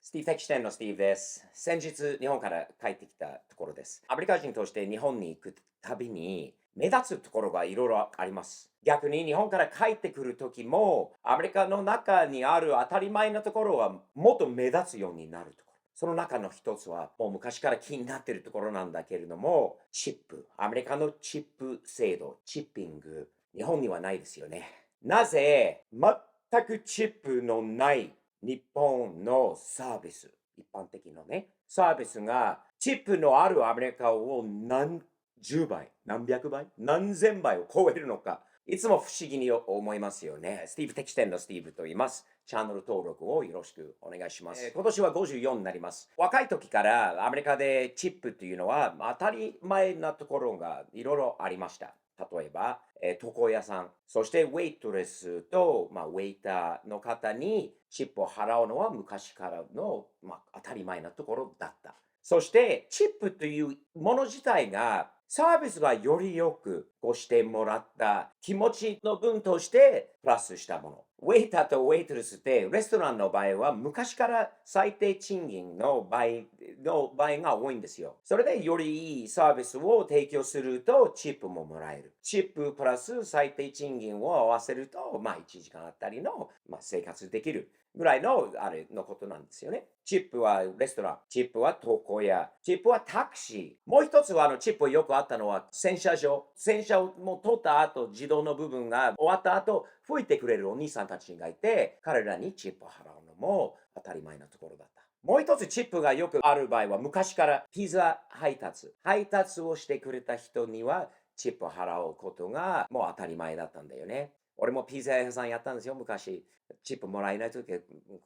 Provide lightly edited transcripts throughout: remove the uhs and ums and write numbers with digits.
スティーブ的視点のスティーブです。先日、日本から帰ってきたところです。アメリカ人として日本に行くたびに、目立つところがいろいろあります。逆に日本から帰ってくるときも、アメリカの中にある当たり前のところはもっと目立つようになるところ。その中の一つは、もう昔から気になっているところなんだけれども、チップ。アメリカのチップ制度、チッピング。日本にはないですよね。なぜ、全くチップのない日本のサービス、一般的なね、サービスが、チップのあるアメリカを何十倍、何百倍、何千倍を超えるのか、いつも不思議に思いますよね。スティーブ的視点のスティーブと言います。チャンネル登録をよろしくお願いします。今年は54になります。若い時からアメリカでチップというのは当たり前なところがいろいろありました。例えば、床屋さん、そしてウェイトレスと、ウェイターの方にチップを払うのは昔からの、当たり前なところだった。そして、チップというもの自体が、サービスがよりよくごしてもらった気持ちの分としてプラスしたもの。ウェイターとウェイトレスって、レストランの場合は昔から最低賃金の場合が多いんですよ。それでよりいいサービスを提供するとチップももらえる。チッププラス最低賃金を合わせると、1時間あたりの、生活できるぐらいのあれのことなんですよね。チップはレストラン、チップは床屋、チップはタクシー。もう一つはチップよくあったのは洗車場。洗車をもう取った後、自動の部分が終わった後、吹いてくれるお兄さんたちがいて、彼らにチップを払うのも当たり前なところだった。もう一つチップがよくある場合は昔からピザ配達。配達をしてくれた人にはチップを払うことがもう当たり前だったんだよね。俺もピザ屋さんやったんですよ、昔。チップもらえないとき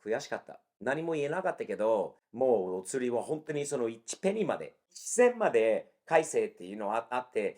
悔しかった。何も言えなかったけど、もうお釣りは本当にその1ペニまで、1銭まで返せっていうのはあって、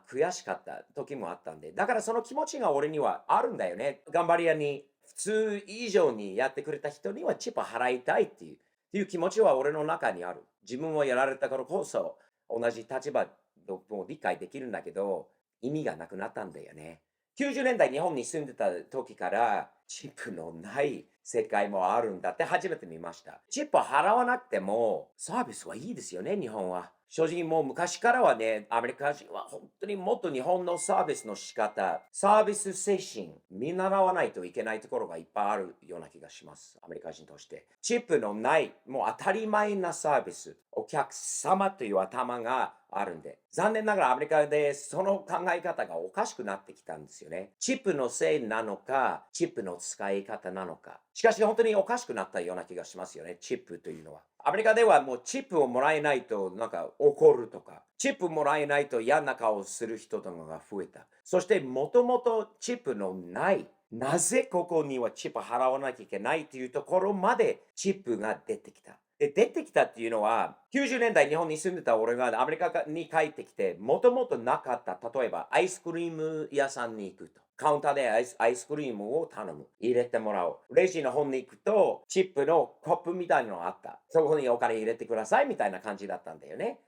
悔しかった時もあったんで、だからその気持ちが俺にはあるんだよね。頑張り屋に普通以上にやってくれた人にはチップ払いたいっていう気持ちは俺の中にある。自分はやられたからこそ同じ立場を理解できるんだけど、意味がなくなったんだよね。90年代日本に住んでた時からチップのない世界もあるんだって初めて見ました。チップを払わなくてもサービスはいいですよね、日本は。正直もう昔からはね、アメリカ人は本当にもっと日本のサービスの仕方、サービス精神、見習わないといけないところがいっぱいあるような気がします。アメリカ人として。チップのない、もう当たり前なサービス、お客様という頭があるんで。残念ながらアメリカでその考え方がおかしくなってきたんですよね。チップのせいなのか、チップの使い方なのか。しかし本当におかしくなったような気がしますよね、チップというのは。アメリカではもうチップをもらえないとなんか怒るとか、チップもらえないと嫌な顔をする人とかが増えた。そしてもともとチップのない、なぜここにはチップ払わなきゃいけないというところまでチップが出てきた。で、出てきたっていうのは、90年代日本に住んでた俺がアメリカに帰ってきて、もともとなかった、例えばアイスクリーム屋さんに行くと。カウンターでアイスクリームを頼む。入れてもらう。レジの方に行くと、チップのコップみたいなのがあった。そこにお金入れてくださいみたいな感じだったんだよね。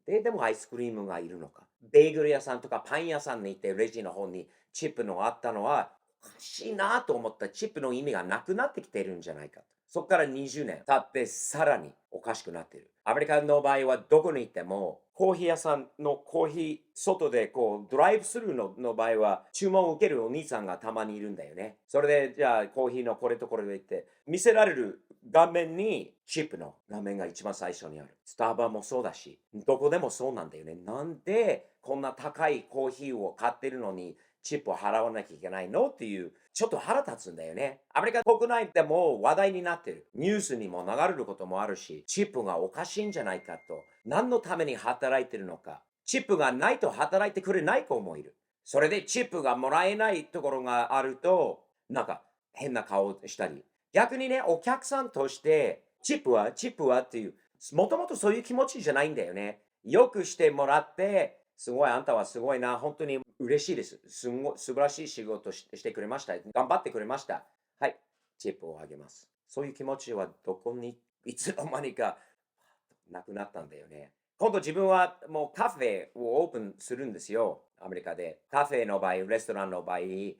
でもアイスクリームがいるのか。ベーグル屋さんとかパン屋さんに行ってレジの方にチップのがあったのは、おかしいなと思ったチップの意味がなくなってきてるんじゃないかと。そこから20年経ってさらにおかしくなっている。アメリカの場合はどこに行ってもコーヒー屋さんのコーヒー外でこうドライブスルーの場合は注文を受けるお兄さんがたまにいるんだよね。それでじゃあコーヒーのこれとこれで行って見せられる画面にチップの画面が一番最初にある。スタバもそうだし、どこでもそうなんだよね。なんでこんな高いコーヒーを買ってるのにチップを払わなきゃいけないのっていう、ちょっと腹立つんだよね。アメリカ国内でも話題になってる。ニュースにも流れることもあるし、チップがおかしいんじゃないかと。何のために働いてるのか。チップがないと働いてくれない子もいる。それでチップがもらえないところがあると、なんか変な顔をしたり。逆にね、お客さんとして、チップはっていう、もともとそういう気持ちじゃないんだよね。よくしてもらって、すごい、あんたはすごいな。本当に嬉しいです。素晴らしい仕事してくれました。頑張ってくれました。はい、チップをあげます。そういう気持ちはどこに、いつの間にかなくなったんだよね。今度自分はもうカフェをオープンするんですよ。アメリカで。カフェの場合、レストランの場合、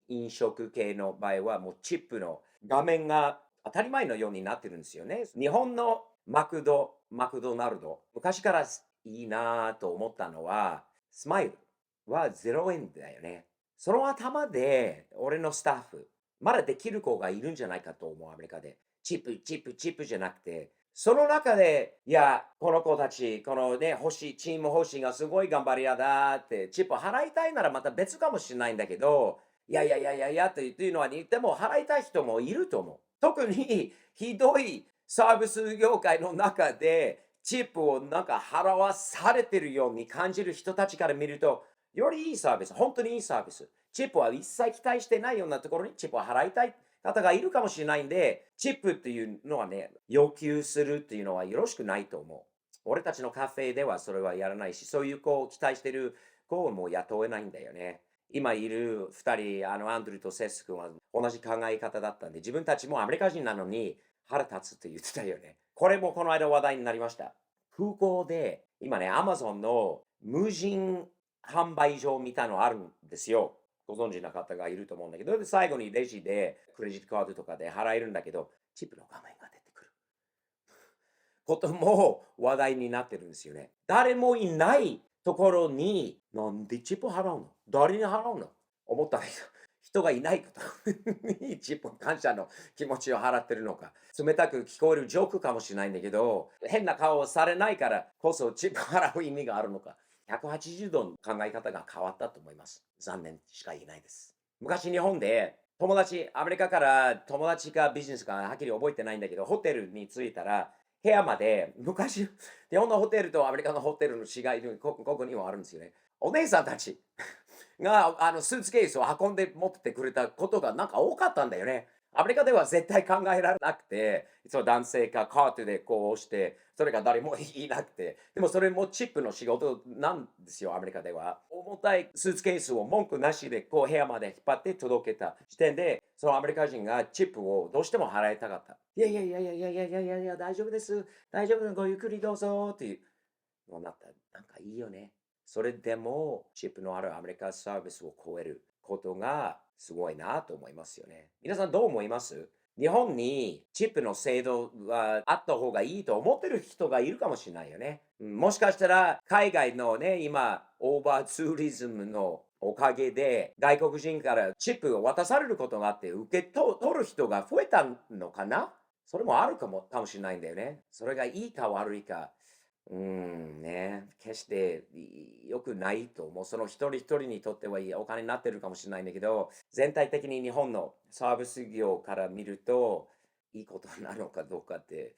飲食系の場合はもうチップの画面が当たり前のようになってるんですよね。日本のマクドナルド、昔からいいなと思ったのは、スマイルは0円だよね。その頭で、俺のスタッフ、まだできる子がいるんじゃないかと思う、アメリカで。チップじゃなくて、その中で、いや、この子たち、このね、チーム星がすごい頑張り屋だって、チップ払いたいならまた別かもしれないんだけど、いやっていうのは言っても払いたい人もいると思う。特にひどいサービス業界の中で、チップをなんか払わされてるように感じる人たちから見ると、よりいいサービス、本当にいいサービス。チップは一切期待してないようなところにチップを払いたい方がいるかもしれないんで、チップっていうのはね、要求するっていうのはよろしくないと思う。俺たちのカフェではそれはやらないし、そういう子を期待してる子をもう雇えないんだよね。今いる2人、アンドルとセス君は同じ考え方だったんで、自分たちもアメリカ人なのに腹立つって言ってたよね。これもこの間話題になりました。空港で、今ね、アマゾンの無人販売所みたいのあるんですよ。ご存知な方がいると思うんだけど、で最後にレジでクレジットカードとかで払えるんだけど、チップの画面が出てくることも話題になってるんですよね。誰もいないところに、なんでチップ払うの、誰に払うの、思ったら人がいないことにチップ感謝の気持ちを払ってるのか。冷たく聞こえるジョークかもしれないんだけど、変な顔をされないからこそチップ払う意味があるのか。180度の考え方が変わったと思います。残念しか言えないです。昔日本でアメリカから友達かビジネスかはっきり覚えてないんだけど、ホテルに着いたら、部屋まで、昔、日本のホテルとアメリカのホテルの違い、ここにもあるんですよね。お姉さんたちが、スーツケースを運んで持ってくれたことがなんか多かったんだよね。アメリカでは絶対考えられなくて、いつも男性がカートでこう押して、それが誰もいなくて、でもそれもチップの仕事なんですよ、アメリカでは。重たいスーツケースを文句なしでこう部屋まで引っ張って届けた時点で、そのアメリカ人がチップをどうしても払いたかった。大丈夫です。大丈夫です。ごゆっくりどうぞっていうのになった。なんかいいよね。それでもチップのあるアメリカサービスを超えることがすごいなと思いますよね。皆さんどう思います？日本にチップの制度があった方がいいと思ってる人がいるかもしれないよね。もしかしたら海外のね、今、オーバーツーリズムのおかげで外国人からチップを渡されることがあって受け取る人が増えたのかな。それもあるかもしれないんだよね。それがいいか悪いか。ね、決して良くないと思う。その一人一人にとってはいいお金になってるかもしれないんだけど、全体的に日本のサービス業から見ると、いいことなのかどうかって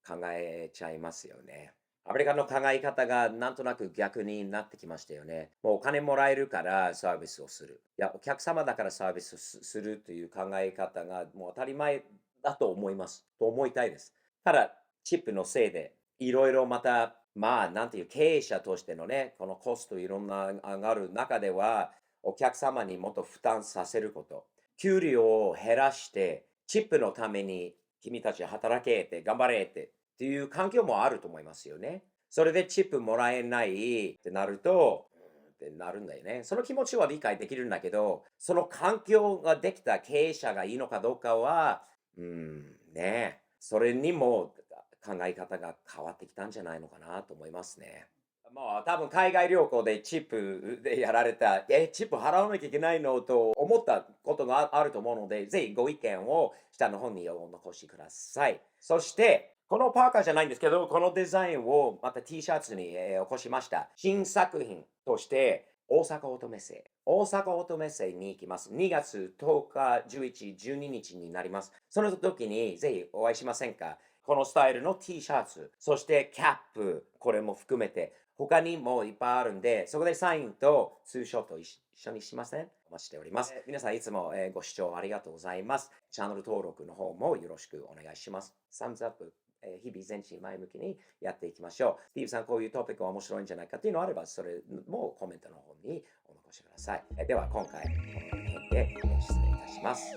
考えちゃいますよね。アメリカの考え方がなんとなく逆になってきましたよね。もうお金もらえるからサービスをする。いや、お客様だからサービスをするという考え方がもう当たり前だと思います。と思いたいです。ただ、チップのせいでいろいろまた、なんていう経営者としてのね、このコストいろんな上がる中では、お客様にもっと負担させること、給料を減らして、チップのために君たち働けって頑張れっていう環境もあると思いますよね。それでチップもらえないってなると、ってなるんだよね。その気持ちは理解できるんだけど、その環境ができた経営者がいいのかどうかは、ね、それにも考え方が変わってきたんじゃないのかなと思いますね。もう多分海外旅行でチップでやられた、チップ払わなきゃいけないのと思ったことがあると思うので、ぜひご意見を下の方にお残しください。そして、このパーカーじゃないんですけど、このデザインをまた T シャツに、起こしました。新作品として、大阪乙女星。大阪乙女星に行きます。2月10日、11、12日になります。その時にぜひお会いしませんか？このスタイルの T シャツ、そしてキャップ、これも含めて、他にもいっぱいあるんで、そこでサインとツーショット一緒にしません？お待ちしております。皆さんいつもご視聴ありがとうございます。チャンネル登録の方もよろしくお願いします。サムズアップ。日々前進前向きにやっていきましょう。スティーブさん、こういうトピックが面白いんじゃないかっていうのがあれば、それもコメントの方にお残しください。では、今回この辺で失礼いたします。